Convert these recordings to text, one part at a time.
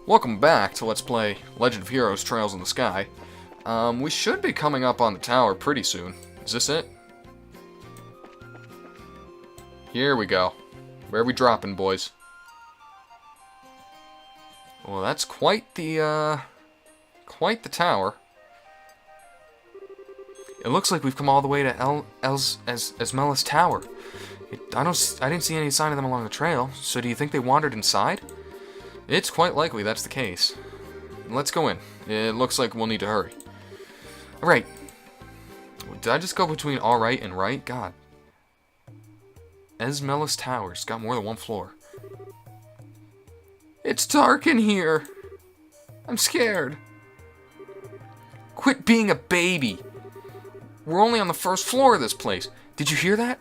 Welcome back to Let's Play Legend of Heroes Trails in the Sky. We should be coming up on the tower pretty soon. Is this it? Here we go. Where are we dropping, boys? Well, that's quite the tower. It looks like we've come all the way to Esmelis Tower. I didn't see any sign of them along the trail, so do you think they wandered inside? It's quite likely that's the case. Let's go in. It looks like we'll need to hurry. Alright. Did I just go between alright and right? God. Esmelis Tower's got more than one floor. It's dark in here. I'm scared. Quit being a baby. We're only on the first floor of this place. Did you hear that?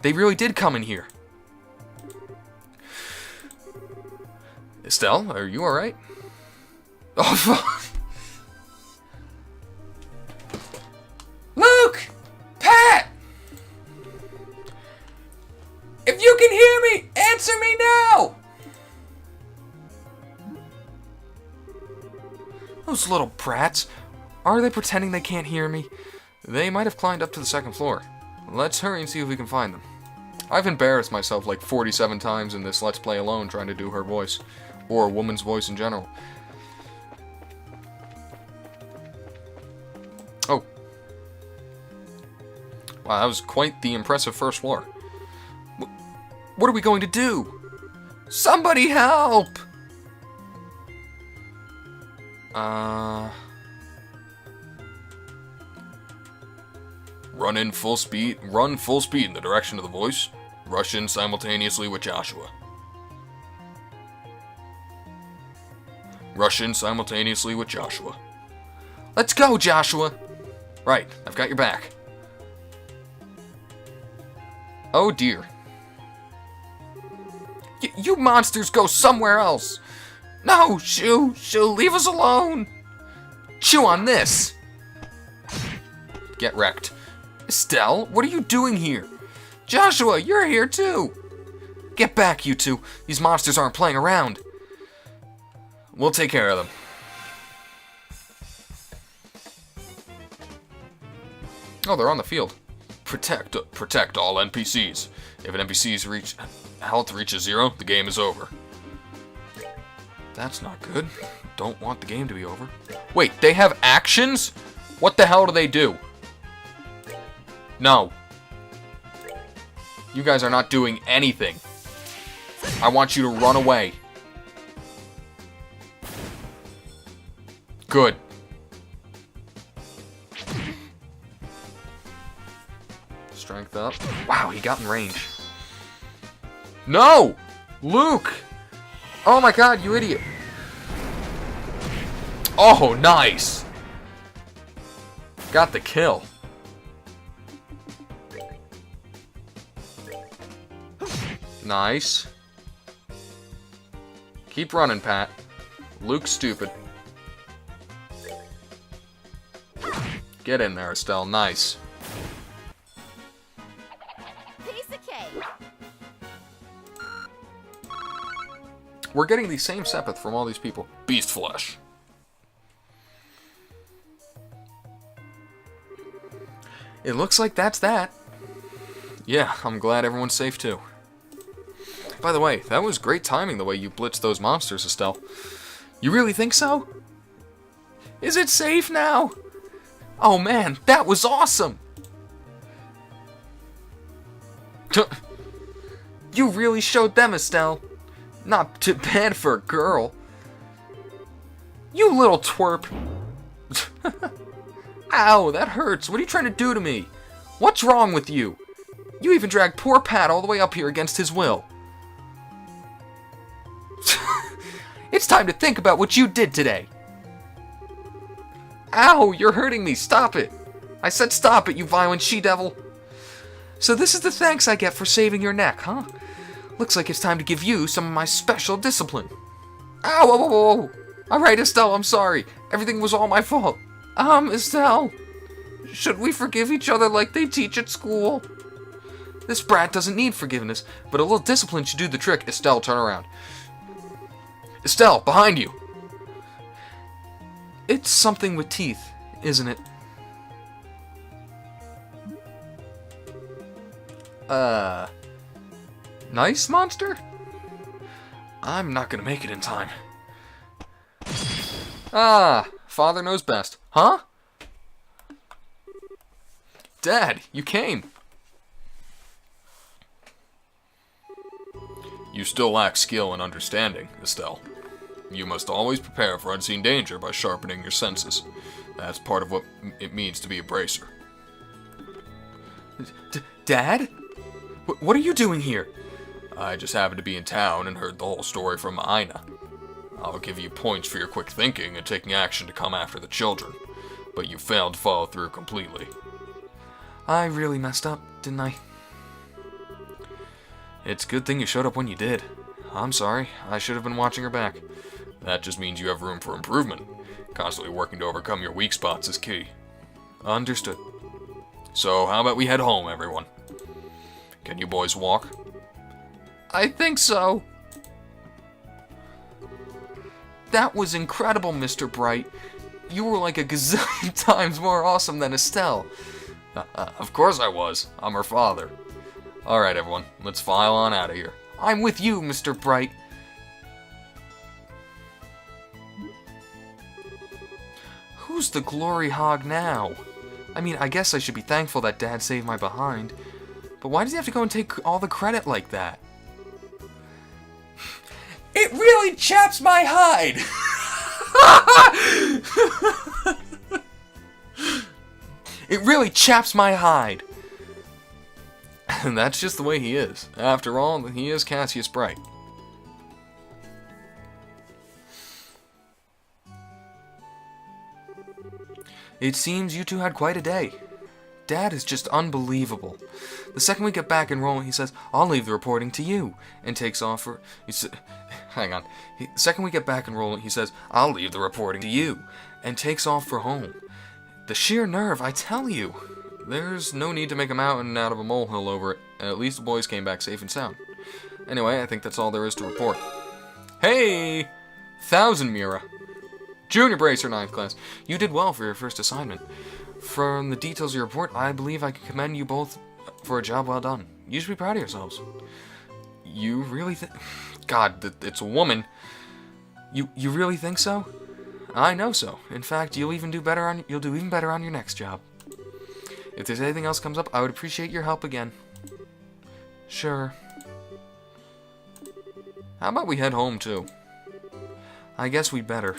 They really did come in here. Estelle, are you alright? Oh, fuck. Luke! Pat! If you can hear me, answer me now! Those little brats. Are they pretending they can't hear me? They might have climbed up to the second floor. Let's hurry and see if we can find them. I've embarrassed myself like 47 times in this Let's Play alone trying to do her voice. Or a woman's voice in general. Oh. Wow, that was quite the impressive first floor. What are we going to do? Somebody help! Run full speed in the direction of the voice. Rush in simultaneously with Joshua. Rush in simultaneously with Joshua. Let's go, Joshua! Right, I've got your back. Oh dear. You monsters go somewhere else! No, Shoo, leave us alone! Chew on this! Get wrecked. Estelle, what are you doing here? Joshua, you're here too! Get back, you two. These monsters aren't playing around. We'll take care of them. Oh, they're on the field. Protect all NPCs. If an NPC's health reaches 0, the game is over. That's not good. Don't want the game to be over. Wait, they have actions? What the hell do they do? No. You guys are not doing anything. I want you to run away. Good. Strength up. Wow, he got in range. No! Luke! Oh my god, you idiot. Oh, nice! Got the kill. Nice. Keep running, Pat. Luke's stupid. Get in there, Estelle. Nice. Piece of cake. We're getting the same Sepith from all these people. Beast flesh. It looks like that's that. Yeah, I'm glad everyone's safe too. By the way, that was great timing the way you blitzed those monsters, Estelle. You really think so? Is it safe now? Oh man, that was awesome! You really showed them, Estelle. Not too bad for a girl. You little twerp. Ow, that hurts. What are you trying to do to me? What's wrong with you? You even dragged poor Pat all the way up here against his will. It's time to think about what you did today. Ow, you're hurting me. Stop it. I said stop it, you violent she-devil. So this is the thanks I get for saving your neck, huh? Looks like it's time to give you some of my special discipline. Ow, whoa, whoa, whoa. All right, Estelle, I'm sorry. Everything was all my fault. Estelle, should we forgive each other like they teach at school? This brat doesn't need forgiveness, but a little discipline should do the trick. Estelle, turn around. Estelle, behind you. It's something with teeth, isn't it? Nice, monster? I'm not gonna make it in time. Ah, father knows best. Huh? Dad, you came. You still lack skill and understanding, Estelle. You must always prepare for unseen danger by sharpening your senses. That's part of what it means to be a bracer. Dad? What are you doing here? I just happened to be in town and heard the whole story from Aina. I'll give you points for your quick thinking and taking action to come after the children, but you failed to follow through completely. I really messed up, didn't I? It's a good thing you showed up when you did. I'm sorry, I should have been watching her back. That just means you have room for improvement. Constantly working to overcome your weak spots is key. Understood. So, how about we head home, everyone? Can you boys walk? I think so. That was incredible, Mr. Bright. You were like a gazillion times more awesome than Estelle. Of course I was. I'm her father. Alright, everyone. Let's file on out of here. I'm with you, Mr. Bright. Who's the glory hog now? I mean, I guess I should be thankful that Dad saved my behind. But why does he have to go and take all the credit like that? It really chaps my hide! It really chaps my hide! And that's just the way he is. After all, he is Cassius Bright. It seems you two had quite a day. Dad is just unbelievable. The second we get back enrollment, he says, I'll leave the reporting to you, and takes off for... Hang on. The second we get back enrollment, he says, I'll leave the reporting to you, and takes off for home. The sheer nerve, I tell you. There's no need to make a mountain out of a molehill over it, and at least the boys came back safe and sound. Anyway, I think that's all there is to report. Hey! 1000 Mira. Junior Bracer 9th class. You did well for your first assignment. From the details of your report, I believe I can commend you both for a job well done. You should be proud of yourselves. You really think... God, it's a woman. You really think so? I know so. In fact, you'll do even better on your next job. If there's anything else comes up, I would appreciate your help again. Sure. How about we head home, too? I guess we'd better.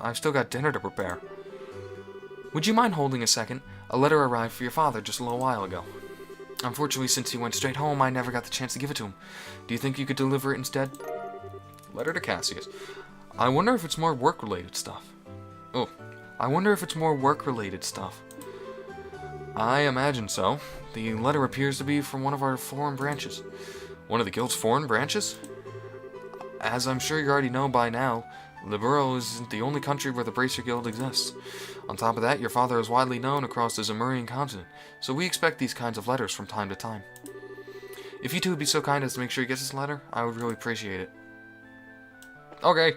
I've still got dinner to prepare. Would you mind holding a second? A letter arrived for your father just a little while ago. Unfortunately, since he went straight home, I never got the chance to give it to him. Do you think you could deliver it instead? Letter to Cassius. I wonder if it's more work-related stuff. Oh, I wonder if it's more work-related stuff. I imagine so. The letter appears to be from one of our foreign branches. One of the guild's foreign branches? As I'm sure you already know by now, Libero isn't the only country where the Bracer Guild exists. On top of that, your father is widely known across the Zemurian continent, so we expect these kinds of letters from time to time. If you two would be so kind as to make sure he gets this letter, I would really appreciate it. Okay.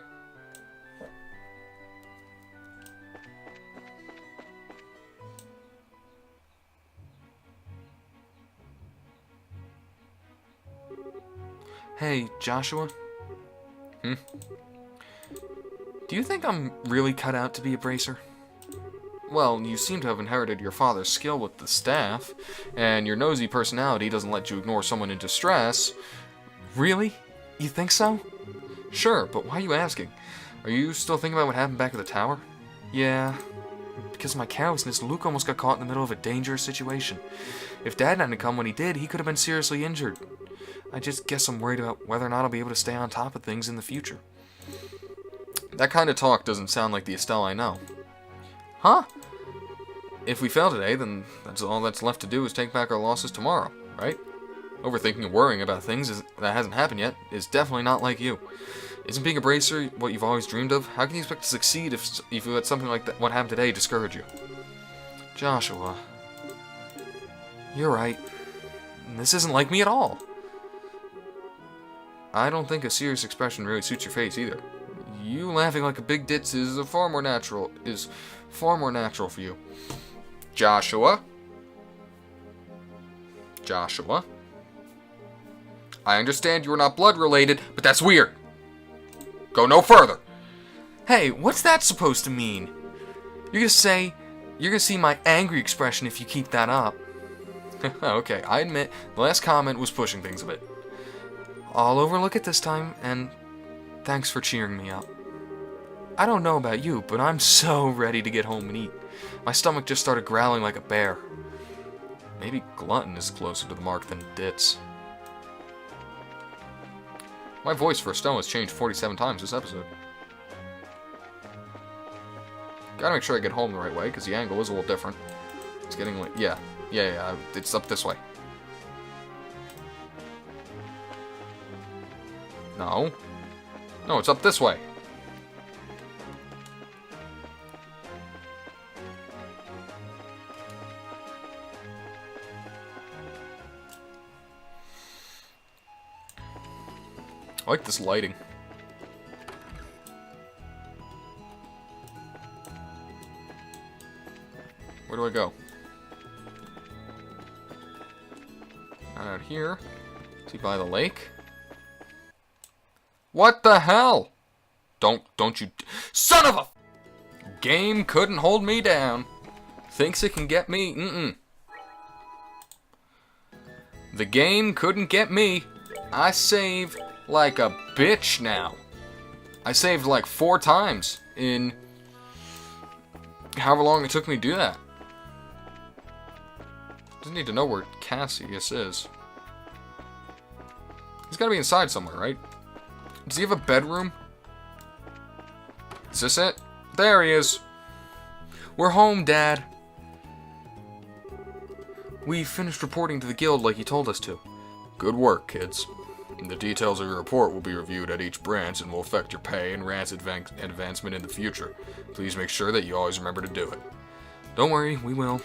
Hey, Joshua? Do you think I'm really cut out to be a bracer? Well, you seem to have inherited your father's skill with the staff, and your nosy personality doesn't let you ignore someone in distress. Really? You think so? Sure, but why are you asking? Are you still thinking about what happened back at the tower? Yeah. Because of my carelessness, Luke almost got caught in the middle of a dangerous situation. If Dad hadn't come when he did, he could have been seriously injured. I just guess I'm worried about whether or not I'll be able to stay on top of things in the future. That kind of talk doesn't sound like the Estelle I know. Huh? If we fail today, then that's all that's left to do is take back our losses tomorrow, right? Overthinking and worrying about things that hasn't happened yet is definitely not like you. Isn't being a bracer what you've always dreamed of? How can you expect to succeed if you let something like what happened today discourage you? Joshua. You're right. This isn't like me at all. I don't think a serious expression really suits your face either. You laughing like a big ditz is far more natural for you. Joshua? Joshua? I understand you are not blood related, but that's weird. Go no further. Hey, what's that supposed to mean? You're gonna see my angry expression if you keep that up. Okay, I admit, the last comment was pushing things a bit. I'll overlook it this time, and thanks for cheering me up. I don't know about you, but I'm so ready to get home and eat. My stomach just started growling like a bear. Maybe glutton is closer to the mark than ditz. My voice for Stone has changed 47 times this episode. Gotta make sure I get home the right way, because the angle is a little different. It's getting like, yeah, it's up this way. No, it's up this way. I like this lighting. Where do I go? Not out here. Is he by the lake? What the hell? Don't you... Son of a... Game couldn't hold me down. Thinks it can get me? The game couldn't get me. I save like a bitch now. I saved like 4 times in however long it took me to do that. Just need to know where Cassius is. He's gotta be inside somewhere, right? Does he have a bedroom? Is this it? There he is. We're home, Dad. We finished reporting to the guild like you told us to. Good work, kids. The details of your report will be reviewed at each branch and will affect your pay and rank advancement in the future. Please make sure that you always remember to do it. Don't worry, we will.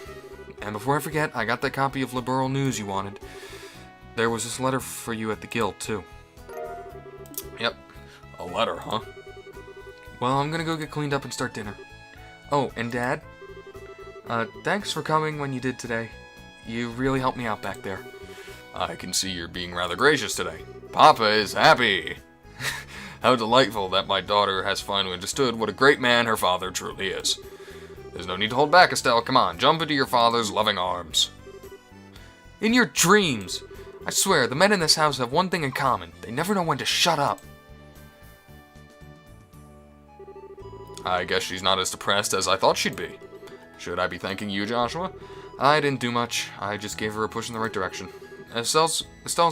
And before I forget, I got that copy of Liberal News you wanted. There was this letter for you at the guild, too. Yep. A letter, huh? Well, I'm gonna go get cleaned up and start dinner. Oh, and Dad? Thanks for coming when you did today. You really helped me out back there. I can see you're being rather gracious today. Papa is happy. How delightful that my daughter has finally understood what a great man her father truly is. There's no need to hold back, Estelle. Come on, jump into your father's loving arms. In your dreams! I swear, the men in this house have one thing in common. They never know when to shut up. I guess she's not as depressed as I thought she'd be. Should I be thanking you, Joshua? I didn't do much. I just gave her a push in the right direction. Estelle's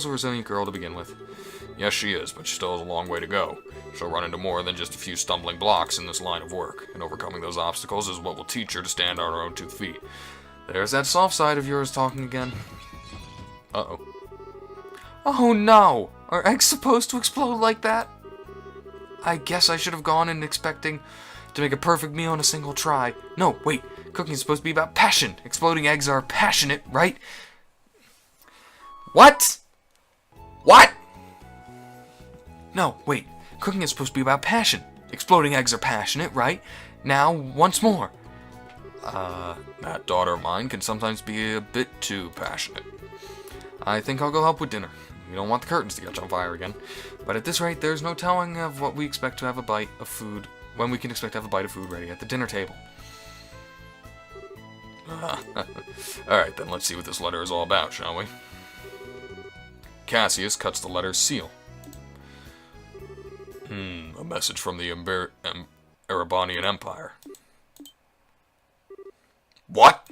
a resilient girl to begin with. Yes, she is, but she still has a long way to go. She'll run into more than just a few stumbling blocks in this line of work, and overcoming those obstacles is what will teach her to stand on her own 2 feet. There's that soft side of yours talking again. Uh-oh. Oh no! Are eggs supposed to explode like that? I guess I should have gone in expecting to make a perfect meal in a single try. No, wait. Cooking is supposed to be about passion. Exploding eggs are passionate, right? What? What? No, wait. Cooking is supposed to be about passion. Exploding eggs are passionate, right? Now, once more. That daughter of mine can sometimes be a bit too passionate. I think I'll go help with dinner. We don't want the curtains to catch on fire again. But at this rate, there's no telling of what we expect to have a bite of food, when we can expect to have a bite of food ready at the dinner table. Alright, then let's see what this letter is all about, shall we? Cassius cuts the letter's seal. A message from the Erebonian Empire. What?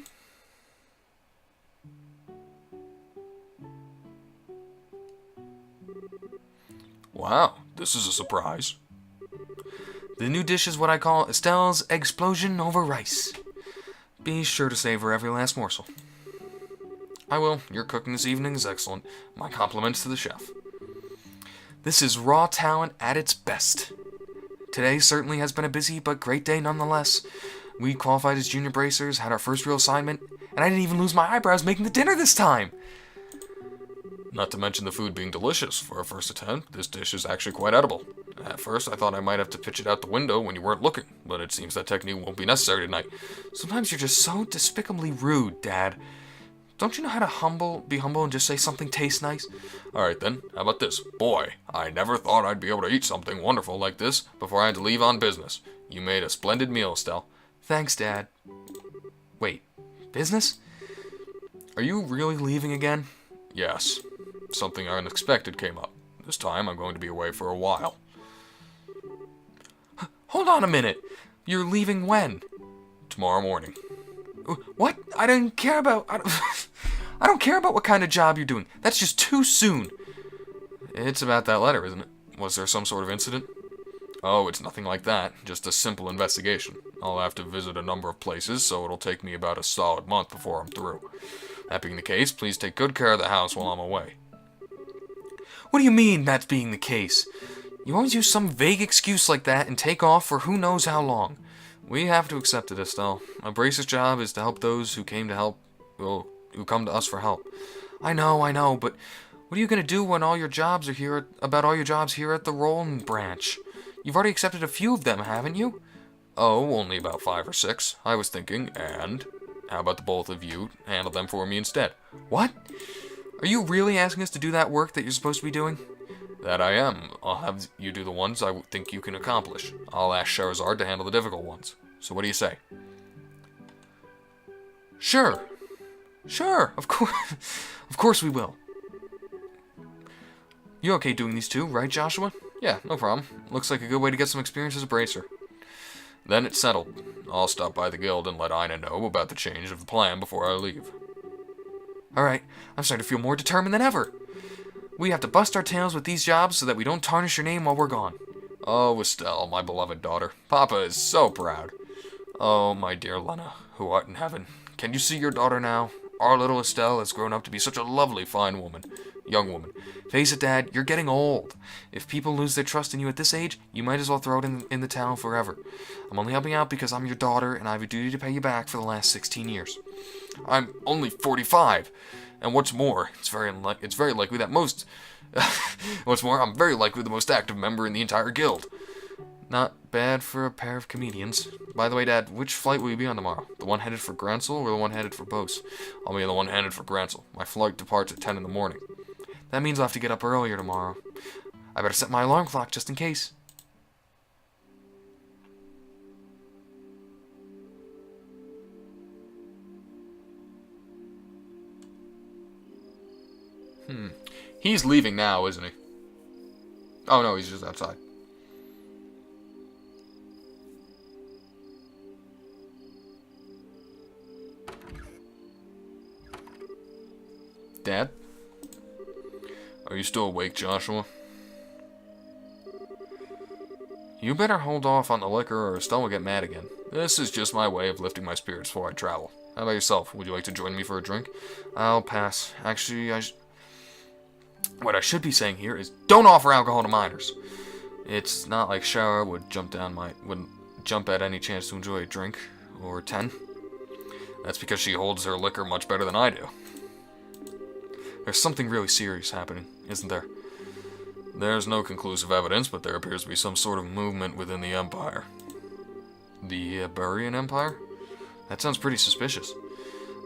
Wow, this is a surprise. The new dish is what I call Estelle's Explosion over rice. Be sure to savor every last morsel. I will. Your cooking this evening is excellent. My compliments to the chef. This is raw talent at its best. Today certainly has been a busy but great day nonetheless. We qualified as junior bracers, had our first real assignment, and I didn't even lose my eyebrows making the dinner this time. Not to mention the food being delicious. For a first attempt, this dish is actually quite edible. At first, I thought I might have to pitch it out the window when you weren't looking, but it seems that technique won't be necessary tonight. Sometimes you're just so despicably rude, Dad. Don't you know how to be humble and just say something tastes nice? Alright then, how about this? Boy, I never thought I'd be able to eat something wonderful like this before I had to leave on business. You made a splendid meal, Estelle. Thanks, Dad. Wait, business? Are you really leaving again? Yes. Something unexpected came up. This time I'm going to be away for a while. Hold on a minute. You're leaving when? Tomorrow morning. What? I don't care about... I don't care about what kind of job you're doing. That's just too soon. It's about that letter, isn't it? Was there some sort of incident? Oh, it's nothing like that. Just a simple investigation. I'll have to visit a number of places, so it'll take me about a solid month before I'm through. That being the case, please take good care of the house while I'm away. What do you mean, that being the case? You always use some vague excuse like that and take off for who knows how long. We have to accept it, Estelle. A brace's job is to help those who come to us for help. I know, but what are you going to do when all your jobs are here at the Roland branch? You've already accepted a few of them, haven't you? Oh, only about 5 or 6, I was thinking, and how about the both of you handle them for me instead? What? Are you really asking us to do that work that you're supposed to be doing? That I am. I'll have you do the ones I think you can accomplish. I'll ask Scheherazade to handle the difficult ones. So what do you say? Sure, of course we will. You okay doing these two, right, Joshua? Yeah, no problem. Looks like a good way to get some experience as a bracer. Then it's settled. I'll stop by the guild and let Ina know about the change of the plan before I leave. Alright, I'm starting to feel more determined than ever. We have to bust our tails with these jobs so that we don't tarnish your name while we're gone. Oh, Estelle, my beloved daughter. Papa is so proud. Oh, my dear Lena, who art in heaven. Can you see your daughter now? Our little Estelle has grown up to be such a lovely, fine woman. Young woman. Face it, Dad, you're getting old. If people lose their trust in you at this age, you might as well throw it in the towel forever. I'm only helping out because I'm your daughter, and I have a duty to pay you back for the last 16 years. I'm only 45. And what's more, it's very likely that most... I'm very likely the most active member in the entire guild. Not bad for a pair of comedians. By the way, Dad, which flight will you be on tomorrow? The one headed for Gransel or the one headed for Bose? I'll be on the one headed for Gransel. My flight departs at 10 in the morning. That means I'll have to get up earlier tomorrow. I better set my alarm clock just in case. He's leaving now, isn't he? Oh no, he's just outside. Dad? Are you still awake, Joshua? You better hold off on the liquor or Estelle will get mad again. This is just my way of lifting my spirits before I travel. How about yourself? Would you like to join me for a drink? I'll pass. Actually, what I should be saying here is don't offer alcohol to minors. It's not like Shara would jump at any chance to enjoy a drink or 10. That's because she holds her liquor much better than I do. There's something really serious happening, isn't there? There's no conclusive evidence, but there appears to be some sort of movement within the Empire. The Iberian Empire? That sounds pretty suspicious.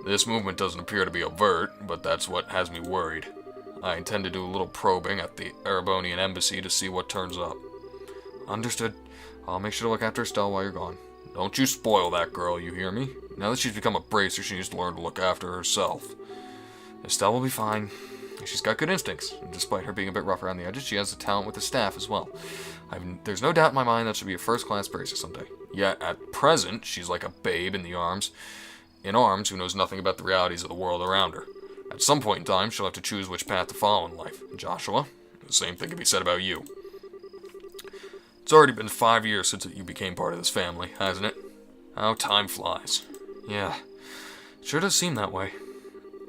This movement doesn't appear to be overt, but that's what has me worried. I intend to do a little probing at the Erebonian embassy to see what turns up. Understood. I'll make sure to look after Estelle while you're gone. Don't you spoil that girl, you hear me? Now that she's become a bracer, she needs to learn to look after herself. Estelle will be fine. She's got good instincts. And despite her being a bit rough around the edges, she has the talent with the staff as well. There's no doubt in my mind that she'll be a first-class bracer someday. Yet, at present, she's like a babe in arms who knows nothing about the realities of the world around her. At some point in time, she'll have to choose which path to follow in life. Joshua, the same thing can be said about you. It's already been 5 years since you became part of this family, hasn't it? How time flies. Yeah, it sure does seem that way.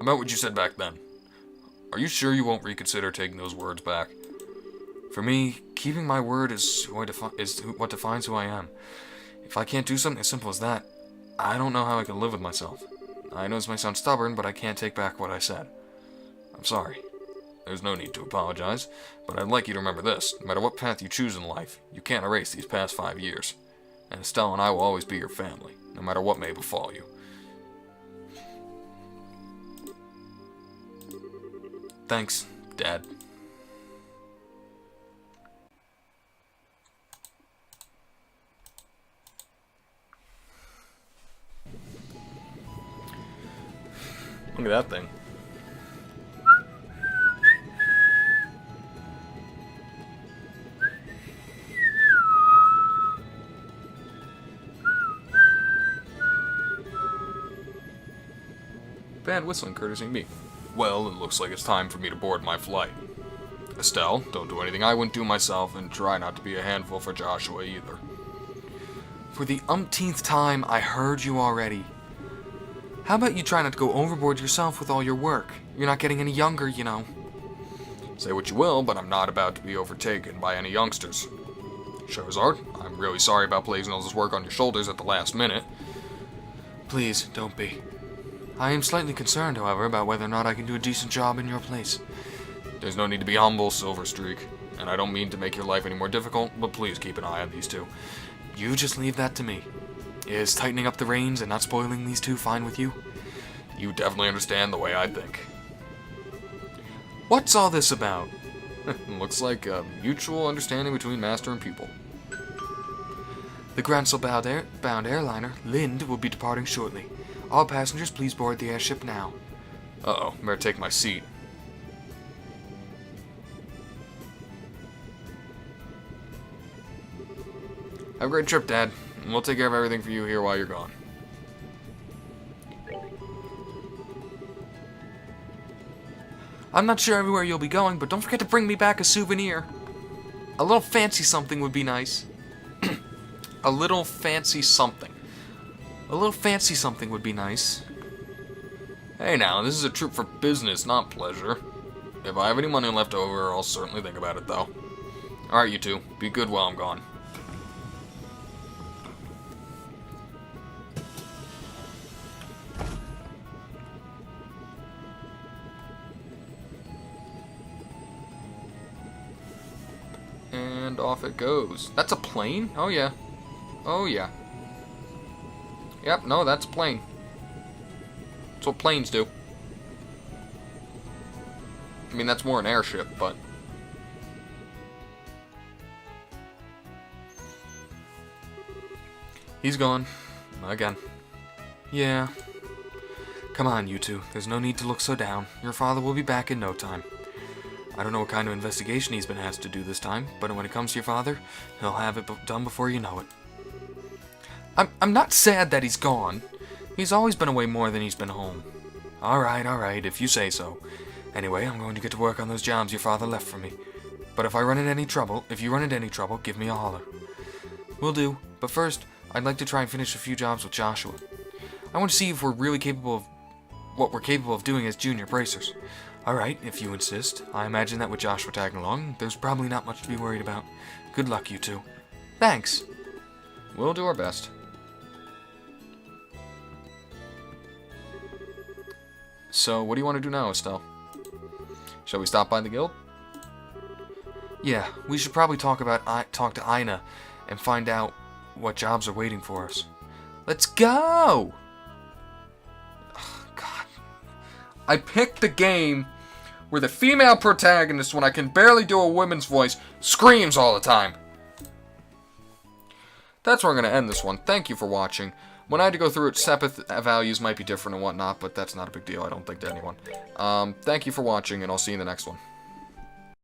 About what you said back then. Are you sure you won't reconsider taking those words back? For me, keeping my word is what defines who I am. If I can't do something as simple as that, I don't know how I can live with myself. I know this might sound stubborn, but I can't take back what I said. I'm sorry. There's no need to apologize, but I'd like you to remember this. No matter what path you choose in life, you can't erase these past 5 years. And Estelle and I will always be your family, no matter what may befall you. Thanks, Dad. Look at that thing. Band whistling courtesy me. Well, it looks like it's time for me to board my flight. Estelle, don't do anything I wouldn't do myself, and try not to be a handful for Joshua either. For the umpteenth time, I heard you already. How about you try not to go overboard yourself with all your work? You're not getting any younger, you know. Say what you will, but I'm not about to be overtaken by any youngsters. Charizard, I'm really sorry about placing all this work on your shoulders at the last minute. Please, don't be. I am slightly concerned, however, about whether or not I can do a decent job in your place. There's no need to be humble, Silverstreak, and I don't mean to make your life any more difficult, but please keep an eye on these two. You just leave that to me. Is tightening up the reins and not spoiling these two fine with you? You definitely understand the way I think. What's all this about? Looks like a mutual understanding between master and pupil. The Gransel-bound airliner, Lind, will be departing shortly. All passengers, please board the airship now. Uh-oh, better take my seat. Have a great trip, Dad. We'll take care of everything for you here while you're gone. I'm not sure everywhere you'll be going, but don't forget to bring me back a souvenir. A little fancy something would be nice. A little fancy something. A little fancy something would be nice. Hey now, this is a trip for business, not pleasure. If I have any money left over, I'll certainly think about it, though. Alright, you two. Be good while I'm gone. And off it goes. That's a plane? Oh, yeah. Oh, yeah. Yep, no, that's a plane. That's what planes do. I mean, that's more an airship, but... He's gone. Again. Yeah. Come on, you two. There's no need to look so down. Your father will be back in no time. I don't know what kind of investigation he's been asked to do this time, but when it comes to your father, he'll have it done before you know it. I'm not sad that he's gone. He's always been away more than he's been home. Alright, if you say so. Anyway, I'm going to get to work on those jobs your father left for me. But if you run into any trouble, give me a holler. Will do, but first, I'd like to try and finish a few jobs with Joshua. I want to see if we're really capable of what we're capable of doing as junior bracers. Alright, if you insist. I imagine that with Joshua tagging along, there's probably not much to be worried about. Good luck, you two. Thanks. We'll do our best. So, what do you want to do now, Estelle? Shall we stop by the guild? Yeah, we should probably talk to Ina and find out what jobs are waiting for us. Let's go! Oh, God. I picked the game where the female protagonist, when I can barely do a woman's voice, screams all the time. That's where I'm going to end this one. Thank you for watching. When I had to go through it, Sepith values might be different and whatnot, but that's not a big deal, I don't think, to anyone. Thank you for watching, and I'll see you in the next one.